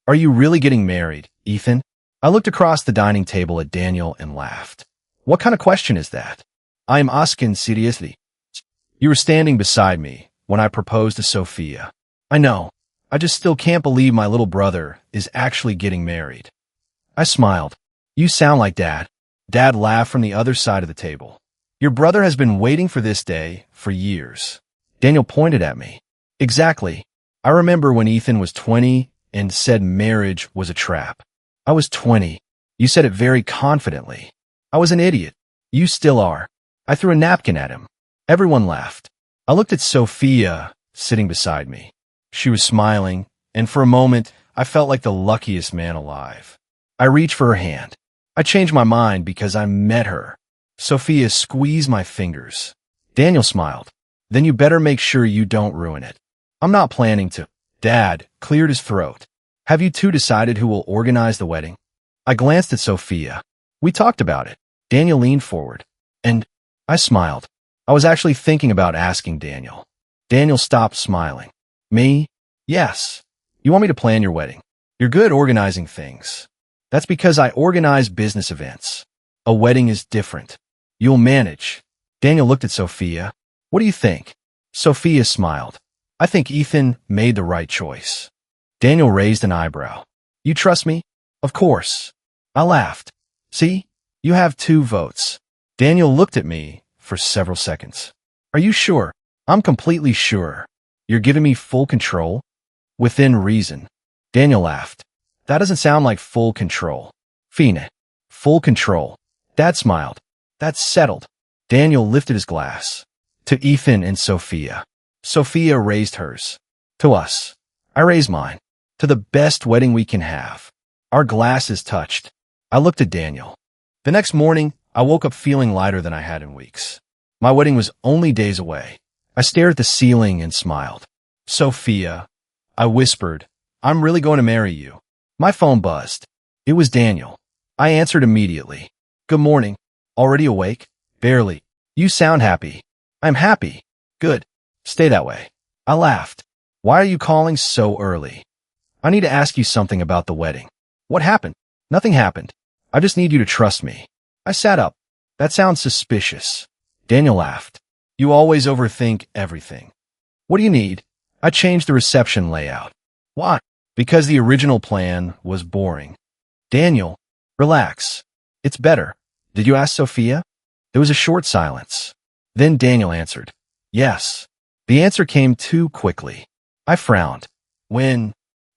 Are you really getting married, Ethan? I looked across the dining table at Daniel and laughed. What kind of question is that? I am asking seriously. You were standing beside me when I proposed to Sophia. I know. I just still can't believe my little brother is actually getting married. I smiled. You sound like Dad. Dad laughed from the other side of the table. Your brother has been waiting for this day for years. Daniel pointed at me. Exactly. I remember when Ethan was 20 and said marriage was a trap. I was 20. You said it very confidently. I was an idiot. You still are. I threw a napkin at him. Everyone laughed. I looked at Sophia sitting beside me. She was smiling, and for a moment, I felt like the luckiest man alive. I reached for her hand. I changed my mind because I met her. Sophia squeezed my fingers. Daniel smiled. Then you better make sure you don't ruin it. I'm not planning to. Dad cleared his throat. Have you two decided who will organize the wedding? I glanced at Sophia. We talked about it. Daniel leaned forward. And I smiled. I was actually thinking about asking Daniel. Daniel stopped smiling. Me? Yes. You want me to plan your wedding? You're good organizing things. That's because I organize business events. A wedding is different. You'll manage. Daniel looked at Sophia. What do you think? Sophia smiled. I think Ethan made the right choice. Daniel raised an eyebrow. You trust me? Of course. I laughed. See? You have 2 votes. Daniel looked at me for several seconds. Are you sure? I'm completely sure. You're giving me full control? Within reason. Daniel laughed. That doesn't sound like full control. Fine. Full control. Dad smiled. That's settled. Daniel lifted his glass. To Ethan and Sophia. Sophia raised hers. To us. I raised mine. To the best wedding we can have. Our glasses touched. I looked at Daniel. The next morning, I woke up feeling lighter than I had in weeks. My wedding was only days away. I stared at the ceiling and smiled. Sophia, I whispered, I'm really going to marry you. My phone buzzed. It was Daniel. I answered immediately. Good morning. Already awake? Barely. You sound happy. I'm happy. Good. Stay that way. I laughed. Why are you calling so early? I need to ask you something about the wedding. What happened? Nothing happened. I just need you to trust me. I sat up. That sounds suspicious. Daniel laughed. You always overthink everything. What do you need? I changed the reception layout. Why? Because the original plan was boring. Daniel, relax. It's better. Did you ask Sophia? There was a short silence. Then Daniel answered. Yes. The answer came too quickly. I frowned. When?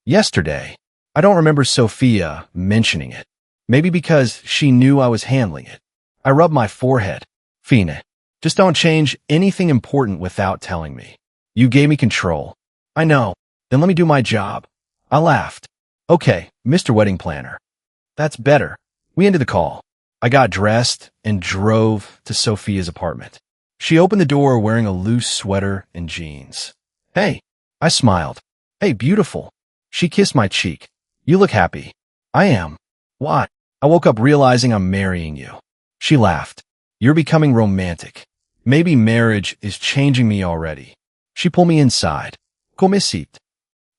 Yesterday. I don't remember Sophia mentioning it. Maybe because she knew I was handling it. I rubbed my forehead. Fine. Just don't change anything important without telling me. You gave me control. I know. Then let me do my job. I laughed. Okay, Mr. Wedding Planner. That's better. We ended the call. I got dressed and drove to Sophia's apartment. She opened the door wearing a loose sweater and jeans. Hey, I smiled. Hey, beautiful. She kissed my cheek. You look happy. I am. Why? I woke up realizing I'm marrying you. She laughed. You're becoming romantic. Maybe marriage is changing me already. She pulled me inside. Come sit.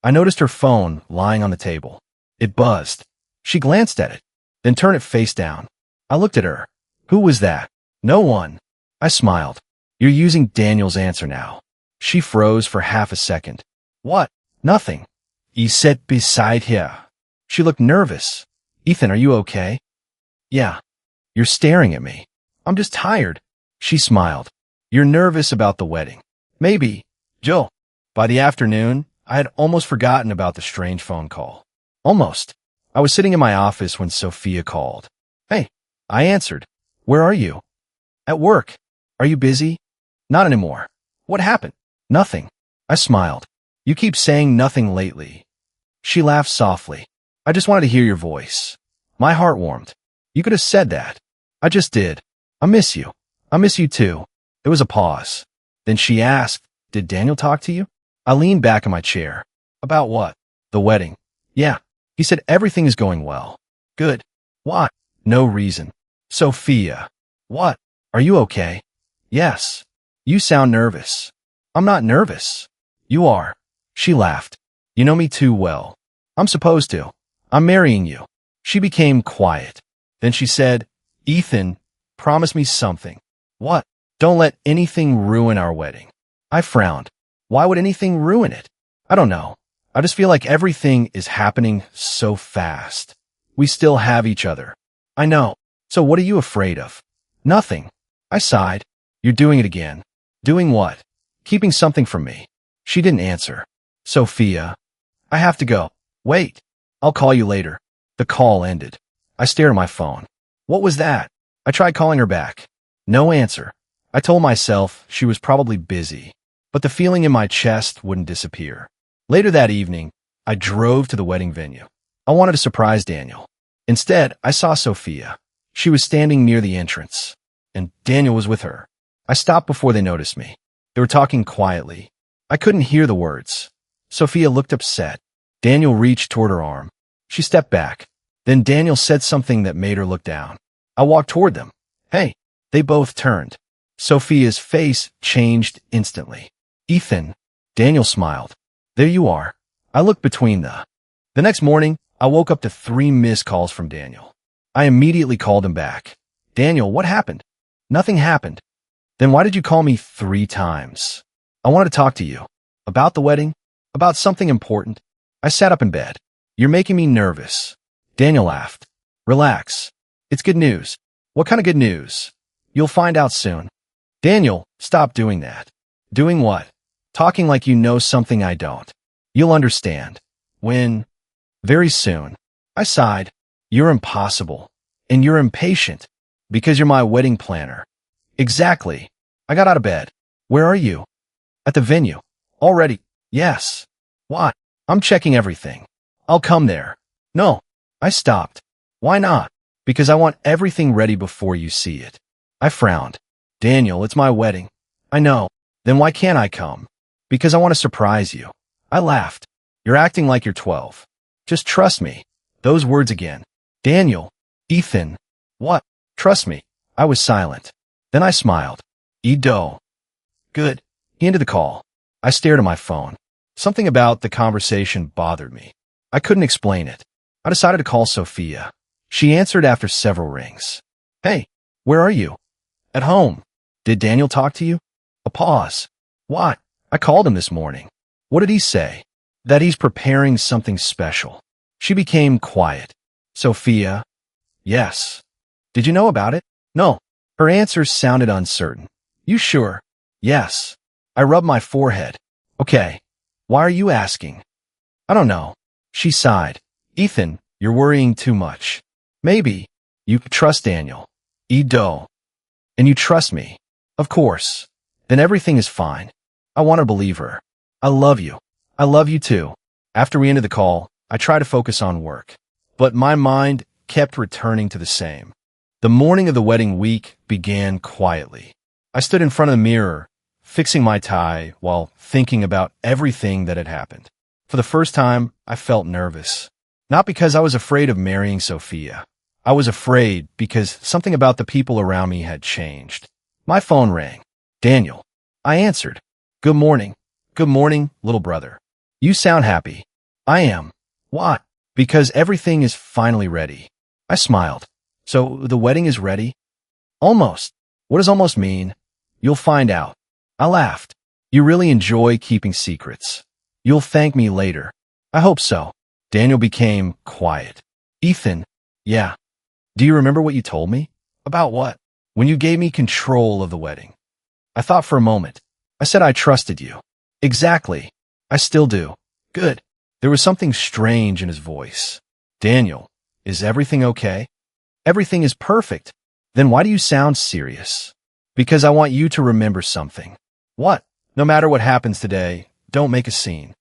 I noticed her phone lying on the table. It buzzed. She glanced at it, then turned it face down. I looked at her. Who was that? No one. I smiled. You're using Daniel's answer now. She froze for half a second. What? Nothing. He sat beside her. She looked nervous. Ethan, are you okay? Yeah. You're staring at me. I'm just tired. She smiled. You're nervous about the wedding. Maybe. Jill. By the afternoon, I had almost forgotten about the strange phone call. Almost. I was sitting in my office when Sophia called. Hey. I answered. Where are you? At work. Are you busy? Not anymore. What happened? Nothing. I smiled. You keep saying nothing lately. She laughed softly. I just wanted to hear your voice. My heart warmed. You could have said that. I just did. I miss you. I miss you too. There was a pause. Then she asked, did Daniel talk to you? I leaned back in my chair. About what? The wedding. Yeah. He said everything is going well. Good. Why? No reason. Sophia. What? Are you okay? Yes. You sound nervous. I'm not nervous. You are. She laughed. You know me too well. I'm supposed to. I'm marrying you. She became quiet. Then she said, Ethan, promise me something. What? Don't let anything ruin our wedding. I frowned. Why would anything ruin it? I don't know. I just feel like everything is happening so fast. We still have each other. I know. So what are you afraid of? Nothing. I sighed. You're doing it again. Doing what? Keeping something from me. She didn't answer. Sophia. I have to go. Wait. I'll call you later. The call ended. I stared at my phone. What was that? I tried calling her back. No answer. I told myself she was probably busy, but the feeling in my chest wouldn't disappear. Later that evening, I drove to the wedding venue. I wanted to surprise Daniel. Instead, I saw Sophia. She was standing near the entrance, and Daniel was with her. I stopped before they noticed me. They were talking quietly. I couldn't hear the words. Sophia looked upset. Daniel reached toward her arm. She stepped back. Then Daniel said something that made her look down. I walked toward them. Hey. They both turned. Sophia's face changed instantly. Ethan. Daniel smiled. There you are. I looked between the next morning, I woke up to 3 missed calls from Daniel. I immediately called him back. Daniel, what happened? Nothing happened. Then why did you call me 3 times? I wanted to talk to you. About the wedding? About something important? I sat up in bed. You're making me nervous. Daniel laughed. Relax. It's good news. What kind of good news? You'll find out soon. Daniel, stop doing that. Doing what? Talking like you know something I don't. You'll understand. When? Very soon. I sighed. You're impossible. And you're impatient. Because you're my wedding planner. Exactly. I got out of bed. Where are you? At the venue. Already. Yes. What? I'm checking everything. I'll come there. No. I stopped. Why not? Because I want everything ready before you see it. I frowned. Daniel, it's my wedding. I know. Then why can't I come? Because I want to surprise you. I laughed. You're acting like you're 12. Just trust me. Those words again. Daniel. Ethan. What? Trust me. I was silent. Then I smiled. Edo. Good. He ended the call. I stared at my phone. Something about the conversation bothered me. I couldn't explain it. I decided to call Sophia. She answered after several rings. Hey, where are you? At home. Did Daniel talk to you? A pause. What? I called him this morning. What did he say? That he's preparing something special. She became quiet. Sophia. Yes. Did you know about it? No. Her answer sounded uncertain. You sure? Yes. I rubbed my forehead. Okay. Why are you asking? I don't know. She sighed. Ethan, you're worrying too much. Maybe. You trust Daniel. Edo. And you trust me. Of course. Then everything is fine. I want to believe her. I love you. I love you too. After we ended the call, I tried to focus on work. But my mind kept returning to the same. The morning of the wedding week began quietly. I stood in front of the mirror, fixing my tie while thinking about everything that had happened. For the first time, I felt nervous. Not because I was afraid of marrying Sophia. I was afraid because something about the people around me had changed. My phone rang. Daniel. I answered. Good morning. Good morning, little brother. You sound happy. I am. Why? Because everything is finally ready. I smiled. So the wedding is ready? Almost. What does almost mean? You'll find out. I laughed. You really enjoy keeping secrets. You'll thank me later. I hope so. Daniel became quiet. Ethan. Yeah. Do you remember what you told me? About what? When you gave me control of the wedding. I thought for a moment. I said I trusted you. Exactly. I still do. Good. There was something strange in his voice. Daniel, is everything okay? Everything is perfect. Then why do you sound serious? Because I want you to remember something. What? No matter what happens today, don't make a scene.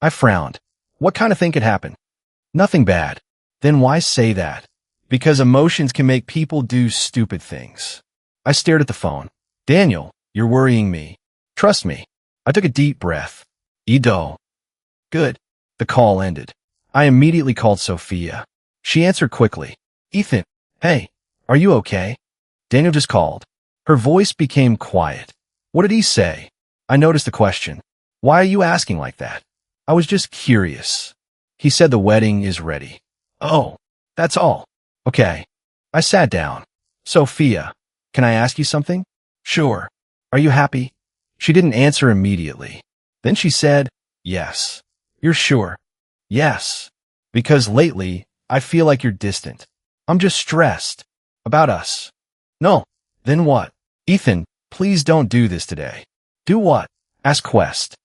I frowned. What kind of thing could happen? Nothing bad. Then why say that? Because emotions can make people do stupid things. I stared at the phone. Daniel, you're worrying me. Trust me. I took a deep breath. Edo. Good. The call ended. I immediately called Sophia. She answered quickly. Ethan. Hey, are you okay? Daniel just called. Her voice became quiet. What did he say? I noticed the question. Why are you asking like that? I was just curious. He said the wedding is ready. Oh, that's all. Okay. I sat down. Sophia, can I ask you something? Sure. Are you happy? She didn't answer immediately. Then she said, yes. You're sure? Yes. Because lately, I feel like you're distant. I'm just stressed. About us. No. Then what? Ethan, please don't do this today. Do what? Asked Quest.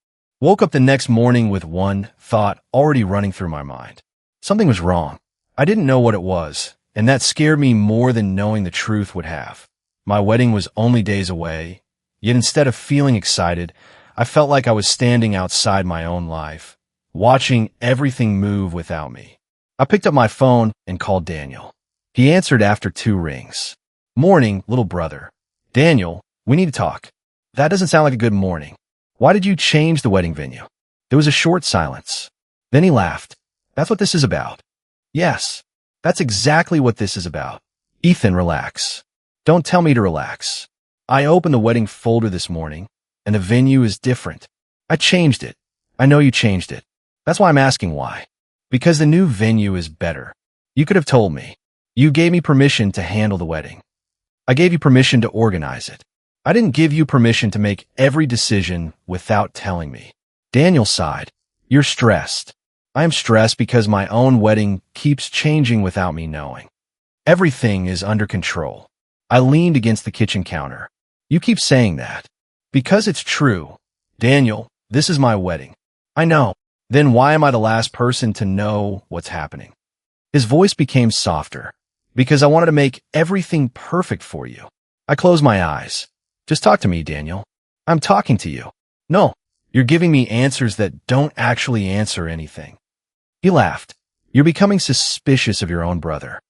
Woke up the next morning with one thought already running through my mind. Something was wrong. I didn't know what it was, and that scared me more than knowing the truth would have. My wedding was only days away, yet instead of feeling excited, I felt like I was standing outside my own life, watching everything move without me. I picked up my phone and called Daniel. He answered after 2 rings. Morning, little brother. Daniel, we need to talk. That doesn't sound like a good morning. Why did you change the wedding venue? There was a short silence. Then he laughed. That's what this is about. Yes, that's exactly what this is about. Ethan, relax. Don't tell me to relax. I opened the wedding folder this morning, and the venue is different. I changed it. I know you changed it. That's why I'm asking why. Because the new venue is better. You could have told me. You gave me permission to handle the wedding. I gave you permission to organize it. I didn't give you permission to make every decision without telling me. Daniel sighed. You're stressed. I am stressed because my own wedding keeps changing without me knowing. Everything is under control. I leaned against the kitchen counter. You keep saying that. Because it's true. Daniel, this is my wedding. I know. Then why am I the last person to know what's happening? His voice became softer. Because I wanted to make everything perfect for you. I closed my eyes. Just talk to me, Daniel. I'm talking to you. No, you're giving me answers that don't actually answer anything. He laughed. You're becoming suspicious of your own brother.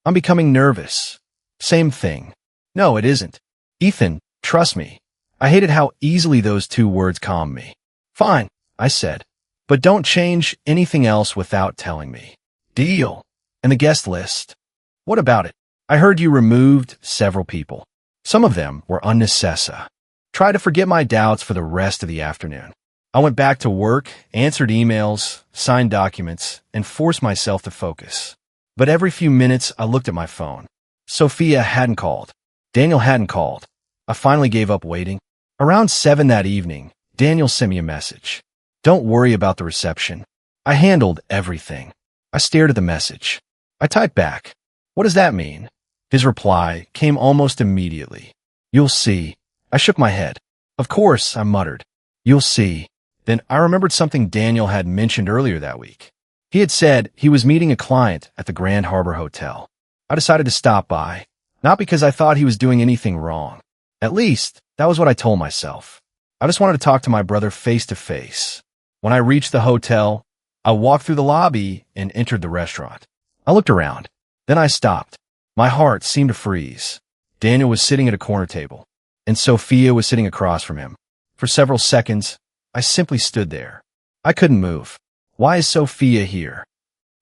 I'm becoming nervous. Same thing. No, it isn't. Ethan, trust me. I hated how easily those 2 words calmed me. Fine, I said. But don't change anything else without telling me. Deal. And the guest list? What about it? I heard you removed several people. Some of them were unnecessary. Try to forget my doubts for the rest of the afternoon. I went back to work, answered emails, signed documents, and forced myself to focus. But every few minutes, I looked at my phone. Sophia hadn't called. Daniel hadn't called. I finally gave up waiting. Around 7 that evening, Daniel sent me a message. Don't worry about the reception. I handled everything. I stared at the message. I typed back. What does that mean? His reply came almost immediately. You'll see. I shook my head. Of course, I muttered. You'll see. Then I remembered something Daniel had mentioned earlier that week. He had said he was meeting a client at the Grand Harbor Hotel. I decided to stop by, not because I thought he was doing anything wrong. At least, that was what I told myself. I just wanted to talk to my brother face to face. When I reached the hotel, I walked through the lobby and entered the restaurant. I looked around. Then I stopped. My heart seemed to freeze. Daniel was sitting at a corner table, and Sophia was sitting across from him. For several seconds, I simply stood there. I couldn't move. Why is Sophia here?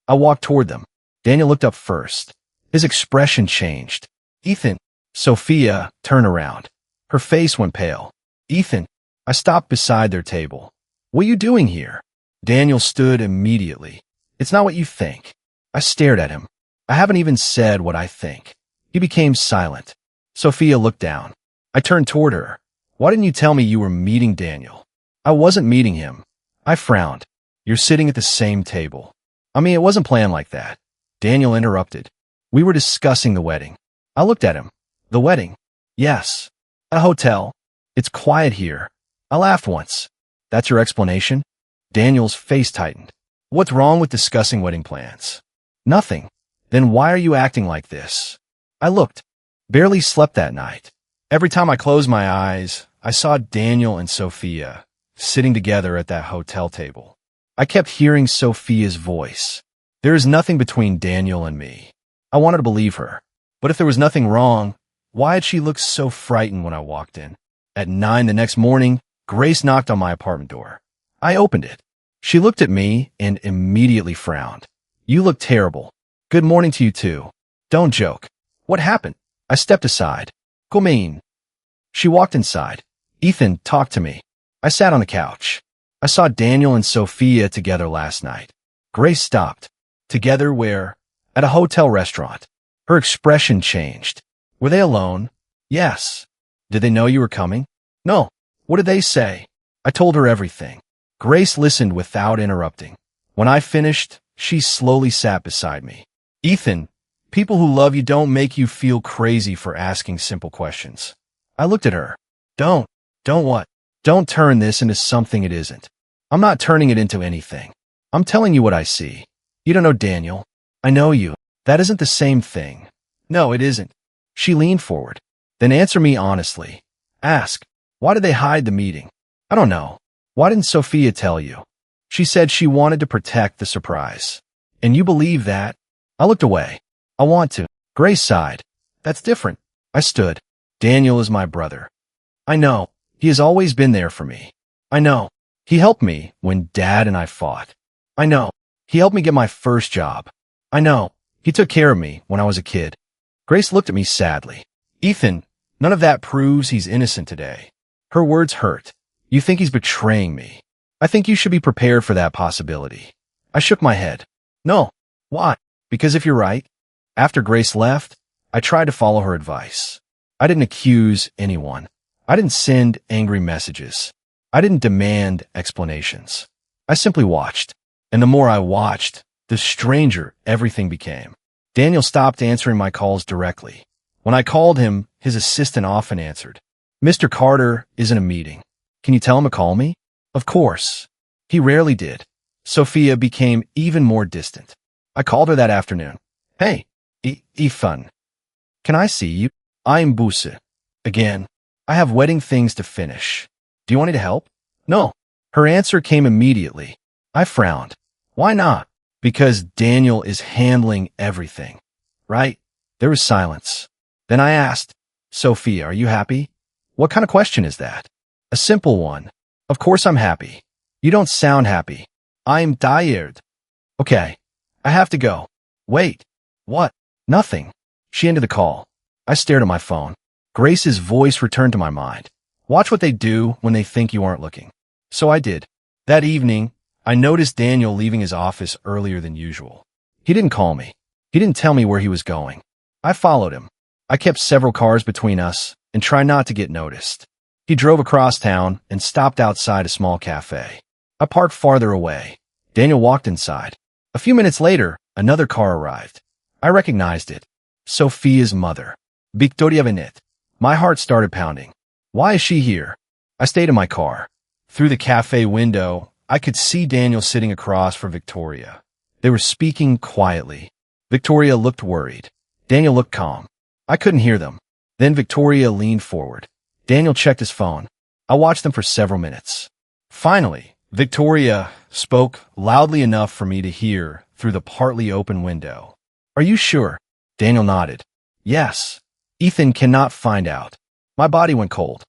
I walked toward them. Daniel looked up first. His expression changed. Ethan. Sophia turned around. Her face went pale. Ethan. I stopped beside their table. What are you doing here? Daniel stood immediately. It's not what you think. I stared at him. I haven't even said what I think. He became silent. Sophia looked down. I turned toward her. Why didn't you tell me you were meeting Daniel? I wasn't meeting him. I frowned. You're sitting at the same table. I mean, it wasn't planned like that. Daniel interrupted. We were discussing the wedding. I looked at him. The wedding? Yes. A hotel. It's quiet here. I laughed once. That's your explanation? Daniel's face tightened. What's wrong with discussing wedding plans? Nothing. Then why are you acting like this? I looked. Barely slept that night. Every time I closed my eyes, I saw Daniel and Sophia sitting together at that hotel table. I kept hearing Sophia's voice. There is nothing between Daniel and me. I wanted to believe her. But if there was nothing wrong, why had she looked so frightened when I walked in? At 9 the next morning, Grace knocked on my apartment door. I opened it. She looked at me and immediately frowned. You look terrible. Good morning to you too. Don't joke. What happened? I stepped aside. Come in. She walked inside. Ethan, talk to me. I sat on the couch. I saw Daniel and Sophia together last night. Grace stopped. Together where? At a hotel restaurant. Her expression changed. Were they alone? Yes. Did they know you were coming? No. What did they say? I told her everything. Grace listened without interrupting. When I finished, she slowly sat beside me. Ethan, people who love you don't make you feel crazy for asking simple questions. I looked at her. Don't what? Don't turn this into something it isn't. I'm not turning it into anything. I'm telling you what I see. You don't know Daniel. I know you. That isn't the same thing. No, it isn't. She leaned forward. Then answer me honestly. Ask, why did they hide the meeting? I don't know. Why didn't Sophia tell you? She said she wanted to protect the surprise. And you believe that? I looked away. I want to. Grace sighed. That's different. I stood. Daniel is my brother. I know. He has always been there for me. I know. He helped me when Dad and I fought. I know. He helped me get my first job. I know. He took care of me when I was a kid. Grace looked at me sadly. Ethan, none of that proves he's innocent today. Her words hurt. You think he's betraying me. I think you should be prepared for that possibility. I shook my head. No. Why? Because if you're right. After Grace left, I tried to follow her advice. I didn't accuse anyone. I didn't send angry messages. I didn't demand explanations. I simply watched. And the more I watched, the stranger everything became. Daniel stopped answering my calls directly. When I called him, his assistant often answered. Mr. Carter is in a meeting. Can you tell him to call me? Of course. He rarely did. Sophia became even more distant. I called her that afternoon. Hey, Ethan. Can I see you? I'm Buse. Again. I have wedding things to finish. Do you want me to help? No. Her answer came immediately. I frowned. Why not? Because Daniel is handling everything. Right? There was silence. Then I asked, Sophia, are you happy? What kind of question is that? A simple one. Of course I'm happy. You don't sound happy. I'm tired. Okay. I have to go. Wait. What? Nothing. She ended the call. I stared at my phone. Grace's voice returned to my mind. Watch what they do when they think you aren't looking. So I did. That evening, I noticed Daniel leaving his office earlier than usual. He didn't call me. He didn't tell me where he was going. I followed him. I kept several cars between us and tried not to get noticed. He drove across town and stopped outside a small cafe. I parked farther away. Daniel walked inside. A few minutes later, another car arrived. I recognized it. Sophia's mother. Victoria Venet. My heart started pounding. Why is she here? I stayed in my car. Through the cafe window, I could see Daniel sitting across from Victoria. They were speaking quietly. Victoria looked worried. Daniel looked calm. I couldn't hear them. Then Victoria leaned forward. Daniel checked his phone. I watched them for several minutes. Finally, Victoria spoke loudly enough for me to hear through the partly open window. Are you sure? Daniel nodded. Yes. Ethan cannot find out. My body went cold.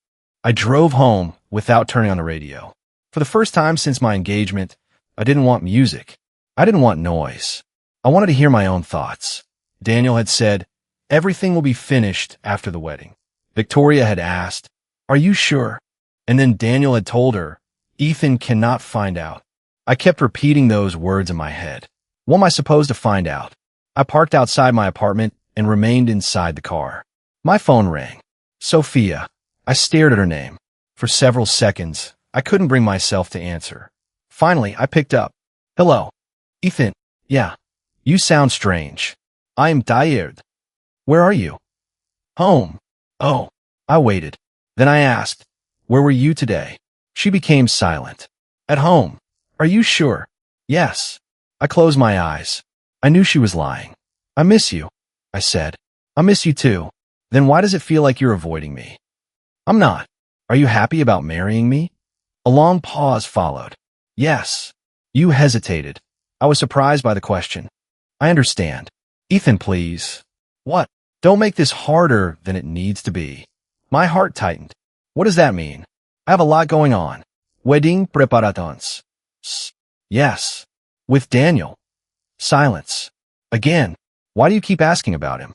I drove home without turning on the radio. For the first time since my engagement, I didn't want music. I didn't want noise. I wanted to hear my own thoughts. Daniel had said, everything will be finished after the wedding. Victoria had asked, are you sure? And then Daniel had told her, Ethan cannot find out. I kept repeating those words in my head. What am I supposed to find out? I parked outside my apartment and remained inside the car. My phone rang. Sophia. I stared at her name. For several seconds, I couldn't bring myself to answer. Finally, I picked up. Hello. Ethan. Yeah. You sound strange. I am tired. Where are you? Home. Oh. I waited. Then I asked, where were you today? She became silent. At home. Are you sure? Yes. I closed my eyes. I knew she was lying. I miss you, I said. I miss you too. Then why does it feel like you're avoiding me? I'm not. Are you happy about marrying me? A long pause followed. Yes. You hesitated. I was surprised by the question. I understand. Ethan, please. What? Don't make this harder than it needs to be. My heart tightened. What does that mean? I have a lot going on. Wedding preparations. Yes. With Daniel. Silence. Again. Why do you keep asking about him?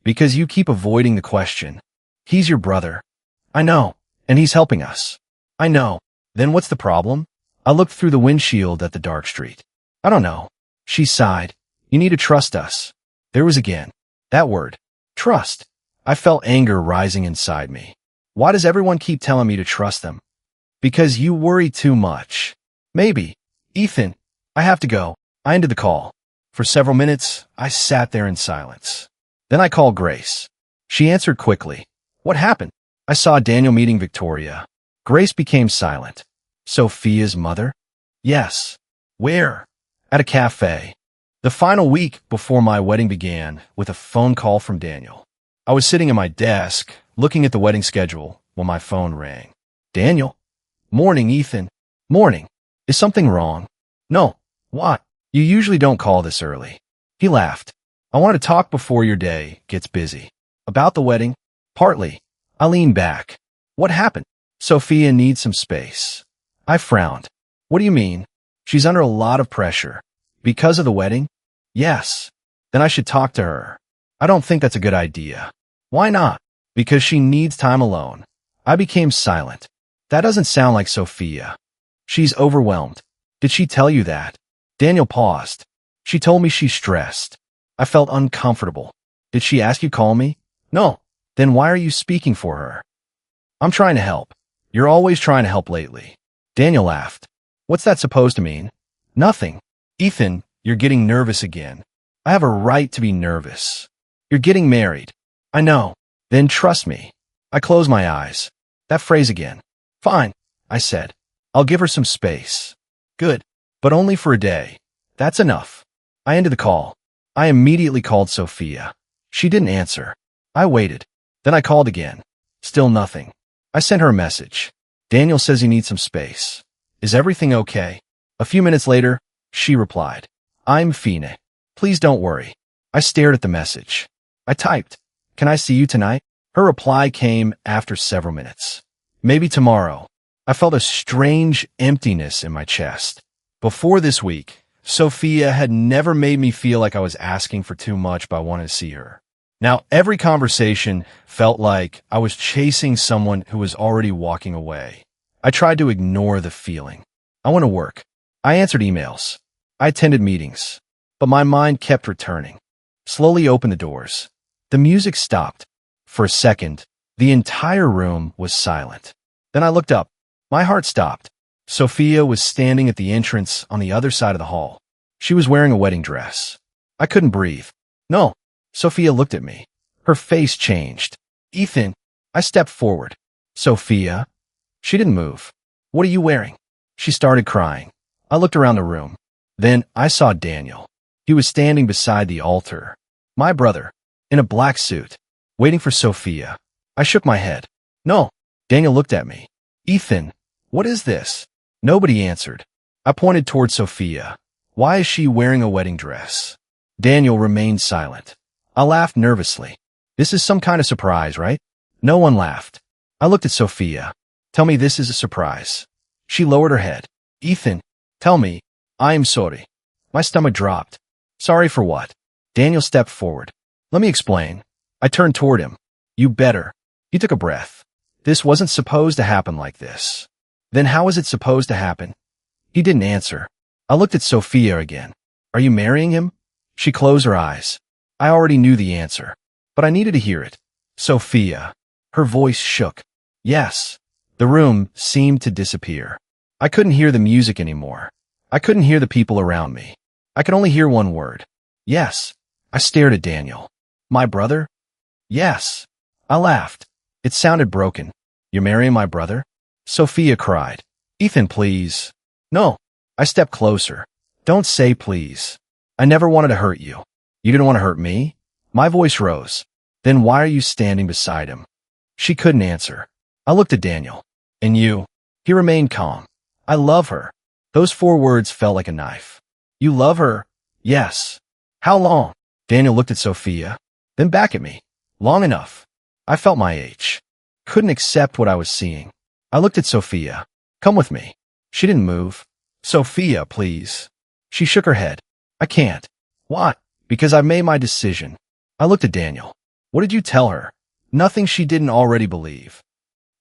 Because you keep avoiding the question. He's your brother. I know. And he's helping us. I know. Then what's the problem? I looked through the windshield at the dark street. I don't know. She sighed. You need to trust us. There was again that word, trust. I felt anger rising inside me. Why does everyone keep telling me to trust them? Because you worry too much. Maybe. Ethan, I have to go. I ended the call. For several minutes, I sat there in silence. Then I called Grace. She answered quickly. What happened? I saw Daniel meeting Victoria. Grace became silent. Sophia's mother? Yes. Where? At a cafe. The final week before my wedding began with a phone call from Daniel. I was sitting at my desk, looking at the wedding schedule when my phone rang. Daniel? Morning, Ethan. Morning. Is something wrong? No. What? You usually don't call this early. He laughed. I want to talk before your day gets busy. About the wedding? Partly. I leaned back. What happened? Sophia needs some space. I frowned. What do you mean? She's under a lot of pressure. Because of the wedding? Yes. Then I should talk to her. I don't think that's a good idea. Why not? Because she needs time alone. I became silent. That doesn't sound like Sophia. She's overwhelmed. Did she tell you that? Daniel paused. She told me she's stressed. I felt uncomfortable. Did she ask you to call me? No. Then why are you speaking for her? I'm trying to help. You're always trying to help lately. Daniel laughed. What's that supposed to mean? Nothing. Ethan, you're getting nervous again. I have a right to be nervous. You're getting married. I know. Then trust me. I closed my eyes. That phrase again. Fine, I said. I'll give her some space. Good. But only for a day. That's enough. I ended the call. I immediately called Sophia. She didn't answer. I waited. Then I called again. Still nothing. I sent her a message. Daniel says he needs some space. Is everything okay? A few minutes later, she replied. I'm fine. Please don't worry. I stared at the message. I typed. Can I see you tonight? Her reply came after several minutes. Maybe tomorrow. I felt a strange emptiness in my chest. Before this week, Sophia had never made me feel like I was asking for too much by wanting to see her. Now, every conversation felt like I was chasing someone who was already walking away. I tried to ignore the feeling. I went to work. I answered emails. I attended meetings. But my mind kept returning. Slowly opened the doors. The music stopped. For a second, the entire room was silent. Then I looked up. My heart stopped. Sophia was standing at the entrance on the other side of the hall. She was wearing a wedding dress. I couldn't breathe. No. Sophia looked at me. Her face changed. Ethan. I stepped forward. Sophia. She didn't move. What are you wearing? She started crying. I looked around the room. Then I saw Daniel. He was standing beside the altar. My brother. In a black suit. Waiting for Sophia. I shook my head. No. Daniel looked at me. Ethan. What is this? Nobody answered. I pointed toward Sophia. Why is she wearing a wedding dress? Daniel remained silent. I laughed nervously. This is some kind of surprise, right? No one laughed. I looked at Sophia. Tell me this is a surprise. She lowered her head. Ethan, tell me. I am sorry. My stomach dropped. Sorry for what? Daniel stepped forward. Let me explain. I turned toward him. You better. He took a breath. This wasn't supposed to happen like this. Then how is it supposed to happen? He didn't answer. I looked at Sophia again. Are you marrying him? She closed her eyes. I already knew the answer, but I needed to hear it. Sophia. Her voice shook. Yes. The room seemed to disappear. I couldn't hear the music anymore. I couldn't hear the people around me. I could only hear one word. Yes. I stared at Daniel. My brother? Yes. I laughed. It sounded broken. You're marrying my brother? Sophia cried. Ethan, please. No. I stepped closer. Don't say please. I never wanted to hurt you. You didn't want to hurt me? My voice rose. Then why are you standing beside him? She couldn't answer. I looked at Daniel. And you? He remained calm. I love her. Those 4 words felt like a knife. You love her? Yes. How long? Daniel looked at Sophia, then back at me. Long enough. I felt my age. Couldn't accept what I was seeing. I looked at Sophia. Come with me. She didn't move. Sophia, please. She shook her head. I can't. Why? Because I've made my decision. I looked at Daniel. What did you tell her? Nothing she didn't already believe.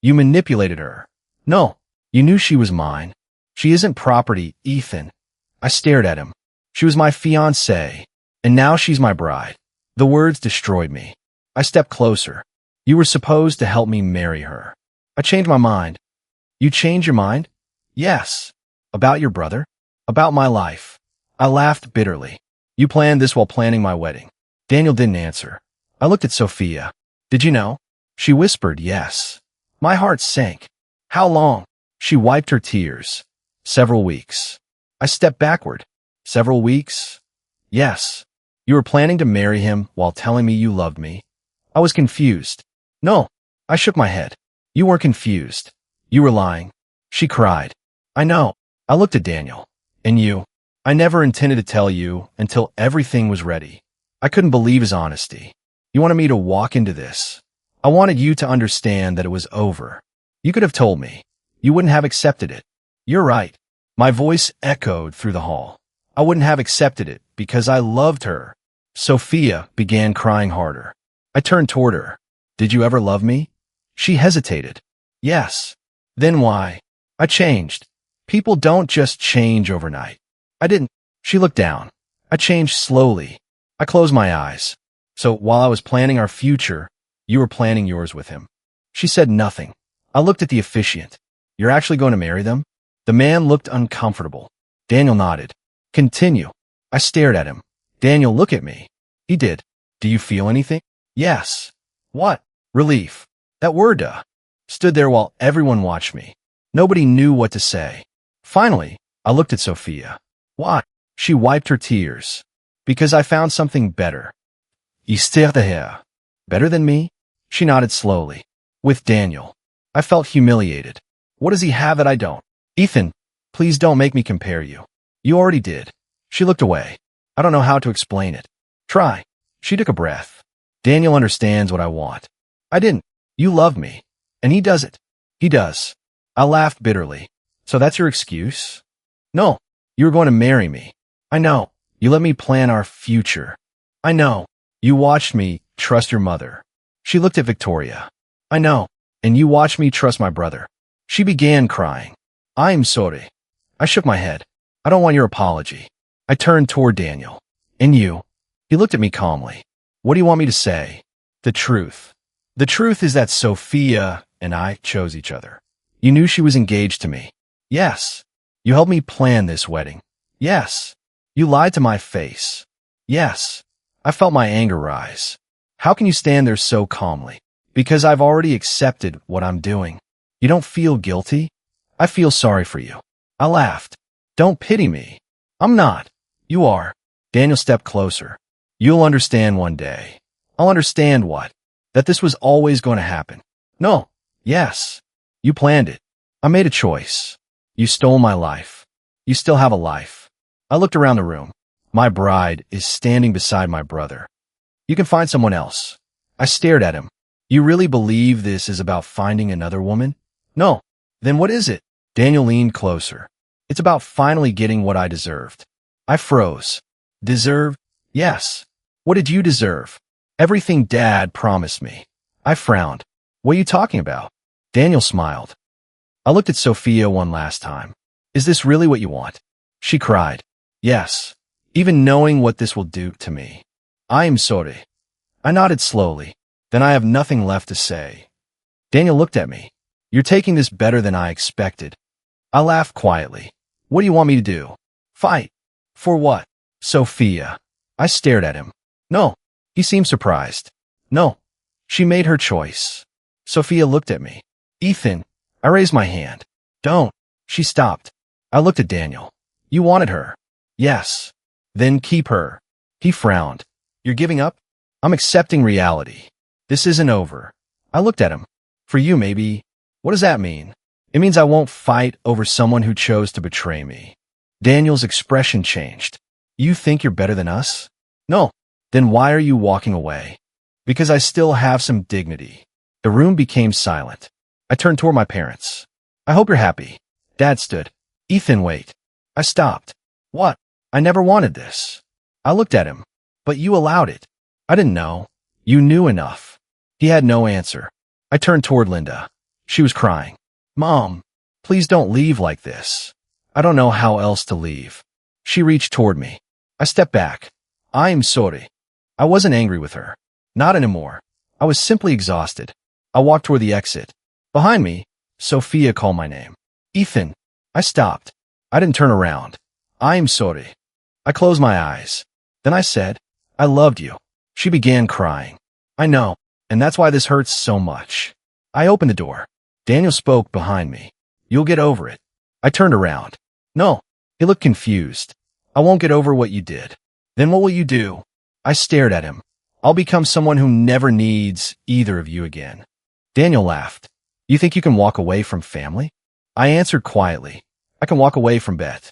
You manipulated her. No. You knew she was mine. She isn't property, Ethan. I stared at him. She was my fiancée, and now she's my bride. The words destroyed me. I stepped closer. You were supposed to help me marry her. I changed my mind. You changed your mind? Yes. About your brother? About my life. I laughed bitterly. You planned this while planning my wedding. Daniel didn't answer. I looked at Sophia. Did you know? She whispered, yes. My heart sank. How long? She wiped her tears. Several weeks. I stepped backward. Several weeks? Yes. You were planning to marry him while telling me you loved me. I was confused. No. I shook my head. You weren't confused. You were lying. She cried. I know. I looked at Daniel. And you? I never intended to tell you until everything was ready. I couldn't believe his honesty. You wanted me to walk into this. I wanted you to understand that it was over. You could have told me. You wouldn't have accepted it. You're right. My voice echoed through the hall. I wouldn't have accepted it because I loved her. Sophia began crying harder. I turned toward her. Did you ever love me? She hesitated. Yes. Then why? I changed. People don't just change overnight. I didn't. She looked down. I changed slowly. I closed my eyes. So while I was planning our future, you were planning yours with him. She said nothing. I looked at the officiant. You're actually going to marry them? The man looked uncomfortable. Daniel nodded. Continue. I stared at him. Daniel, look at me. He did. Do you feel anything? Yes. What? Relief. That word, stood there while everyone watched me. Nobody knew what to say. Finally, I looked at Sophia. Why? She wiped her tears. Because I found something better. Better than me? She nodded slowly. With Daniel. I felt humiliated. What does he have that I don't? Ethan, please don't make me compare you. You already did. She looked away. I don't know how to explain it. Try. She took a breath. Daniel understands what I want. I didn't. You love me. And he does it. He does. I laughed bitterly. So that's your excuse? No. You were going to marry me. I know. You let me plan our future. I know. You watched me trust your mother. She looked at Victoria. I know. And you watched me trust my brother. She began crying. I'm sorry. I shook my head. I don't want your apology. I turned toward Daniel. And you? He looked at me calmly. What do you want me to say? The truth. The truth is that Sophia and I chose each other. You knew she was engaged to me. Yes. You helped me plan this wedding. Yes. You lied to my face. Yes. I felt my anger rise. How can you stand there so calmly? Because I've already accepted what I'm doing. You don't feel guilty? I feel sorry for you. I laughed. Don't pity me. I'm not. You are. Daniel stepped closer. You'll understand one day. I'll understand what? That this was always going to happen. No. Yes. You planned it. I made a choice. You stole my life. You still have a life. I looked around the room. My bride is standing beside my brother. You can find someone else. I stared at him. You really believe this is about finding another woman? No. Then what is it? Daniel leaned closer. It's about finally getting what I deserved. I froze. Deserved? Yes. What did you deserve? Everything Dad promised me. I frowned. What are you talking about? Daniel smiled. I looked at Sophia one last time. Is this really what you want? She cried. Yes. Even knowing what this will do to me. I am sorry. I nodded slowly. Then I have nothing left to say. Daniel looked at me. You're taking this better than I expected. I laughed quietly. What do you want me to do? Fight. For what? Sophia. I stared at him. No. He seemed surprised. No. She made her choice. Sophia looked at me. Ethan. I raised my hand. Don't. She stopped. I looked at Daniel. You wanted her. Yes. Then keep her. He frowned. You're giving up? I'm accepting reality. This isn't over. I looked at him. For you, maybe. What does that mean? It means I won't fight over someone who chose to betray me. Daniel's expression changed. You think you're better than us? No. Then why are you walking away? Because I still have some dignity. The room became silent. I turned toward my parents. I hope you're happy. Dad stood. Ethan, wait. I stopped. What? I never wanted this. I looked at him. But you allowed it. I didn't know. You knew enough. He had no answer. I turned toward Linda. She was crying. Mom, please don't leave like this. I don't know how else to leave. She reached toward me. I stepped back. I'm sorry. I wasn't angry with her. Not anymore. I was simply exhausted. I walked toward the exit. Behind me, Sophia called my name. Ethan. I stopped. I didn't turn around. I'm sorry. I closed my eyes. Then I said, I loved you. She began crying. I know, and that's why this hurts so much. I opened the door. Daniel spoke behind me. You'll get over it. I turned around. No. He looked confused. I won't get over what you did. Then what will you do? I stared at him. I'll become someone who never needs either of you again. Daniel laughed. You think you can walk away from family? I answered quietly. I can walk away from Bet.